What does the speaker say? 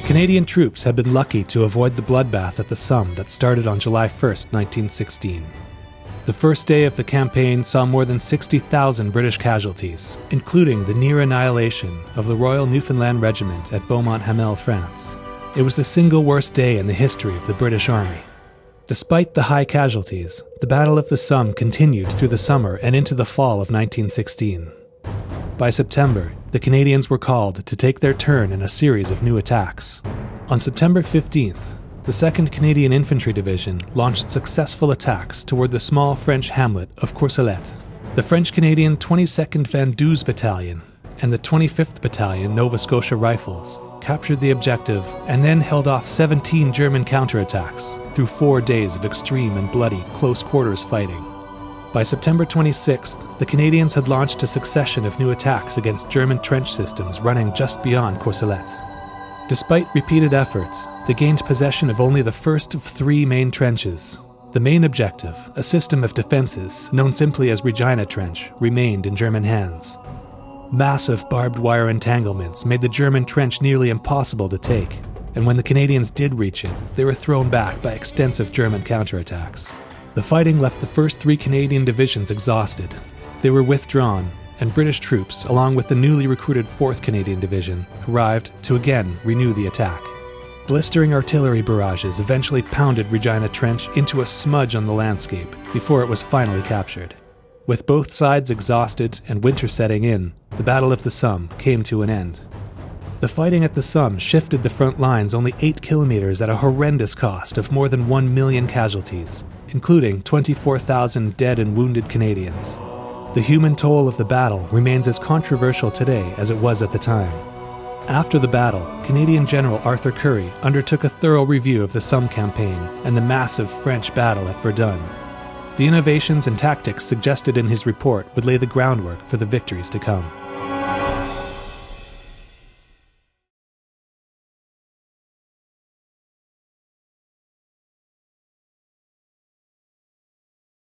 Canadian troops had been lucky to avoid the bloodbath at the Somme that started on July 1st, 1916. The first day of the campaign saw more than 60,000 British casualties, including the near annihilation of the Royal Newfoundland Regiment at Beaumont-Hamel, France. It was the single worst day in the history of the British Army. Despite the high casualties, the Battle of the Somme continued through the summer and into the fall of 1916. By September, the Canadians were called to take their turn in a series of new attacks. On September 15th, the 2nd Canadian Infantry Division launched successful attacks toward the small French hamlet of Courcelette. The French-Canadian 22nd Vendôme Battalion and the 25th Battalion Nova Scotia Rifles captured the objective and then held off 17 German counterattacks through 4 days of extreme and bloody close-quarters fighting. By September 26th, the Canadians had launched a succession of new attacks against German trench systems running just beyond Courcelette. Despite repeated efforts, they gained possession of only the first of 3 main trenches. The main objective, a system of defenses known simply as Regina Trench, remained in German hands. Massive barbed wire entanglements made the German trench nearly impossible to take, and when the Canadians did reach it, they were thrown back by extensive German counterattacks. The fighting left the first 3 Canadian divisions exhausted. They were withdrawn, and British troops, along with the newly recruited 4th Canadian Division, arrived to again renew the attack. Blistering artillery barrages eventually pounded Regina Trench into a smudge on the landscape before it was finally captured. With both sides exhausted and winter setting in, the Battle of the Somme came to an end. The fighting at the Somme shifted the front lines only 8 kilometers at a horrendous cost of more than 1 million casualties, including 24,000 dead and wounded Canadians. The human toll of the battle remains as controversial today as it was at the time. After the battle, Canadian General Arthur Currie undertook a thorough review of the Somme campaign and the massive French battle at Verdun. The innovations and tactics suggested in his report would lay the groundwork for the victories to come.